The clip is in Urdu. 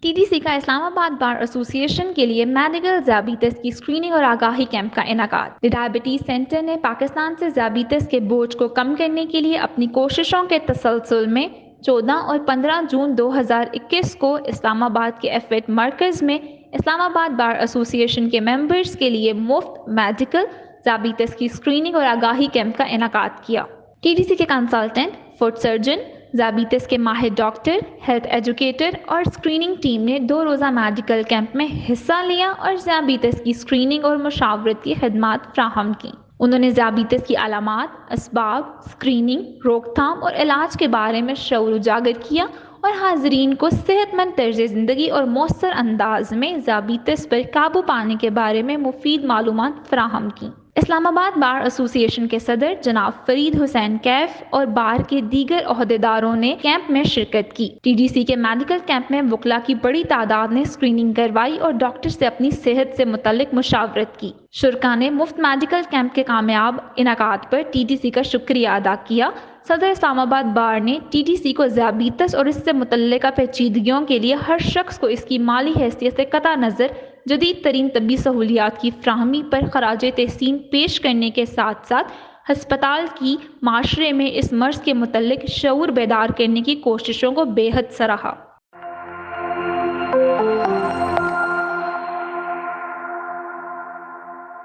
ٹی ڈی سی کا اسلام آباد بار ایسوسی ایشن کے لیے میڈیکل ذیابیطس کی اسکریننگ اور آگاہی کیمپ کا انعقاد۔ ڈائبٹیز سینٹر نے پاکستان سے ذیابیطس کے بوجھ کو کم کرنے کے لیے اپنی کوششوں کے تسلسل میں 14 اور 15 جون 2021 کو اسلام آباد کے ایفٹ مرکز میں اسلام آباد بار ایسوسی ایشن کے ممبرز کے لیے مفت میڈیکل ذیابیطس کی اسکریننگ اور آگاہی کیمپ کا انعقاد کیا۔ ٹی ڈی سی کے کنسلٹنٹ، فوڈ سرجن، ذیابیطس کے ماہر ڈاکٹر، ہیلتھ ایجوکیٹر اور اسکریننگ ٹیم نے 2 روزہ میڈیکل کیمپ میں حصہ لیا اور ذیابیطس کی اسکریننگ اور مشاورت کی خدمات فراہم کی۔ انہوں نے ذیابیطس کی علامات، اسباب، اسکریننگ، روک تھام اور علاج کے بارے میں شعور اجاگر کیا اور حاضرین کو صحت مند طرز زندگی اور مؤثر انداز میں ذیابیطس پر قابو پانے کے بارے میں مفید معلومات فراہم کی۔ اسلام آباد بار ایسوسی ایشن کے صدر جناب فرید حسین کیف اور بار کے دیگر عہدیداروں نے کیمپ میں شرکت کی۔ ٹی ڈی سی کے میڈیکل کیمپ میں وکلاء کی بڑی تعداد نے اسکریننگ کروائی اور ڈاکٹر سے اپنی صحت سے متعلق مشاورت کی۔ شرکاء نے مفت میڈیکل کیمپ کے کامیاب انعقاد پر ٹی ڈی سی کا شکریہ ادا کیا۔ صدر اسلام آباد بار نے ٹی ڈی سی کو ذیابیطس اور اس سے متعلقہ پیچیدگیوں کے لیے ہر شخص کو اس کی مالی حیثیت سے قطع نظر جدید ترین طبی سہولیات کی فراہمی پر خراج تحسین پیش کرنے کے ساتھ ساتھ ہسپتال کی معاشرے میں اس مرض کے متعلق شعور بیدار کرنے کی کوششوں کو بے حد سراہا۔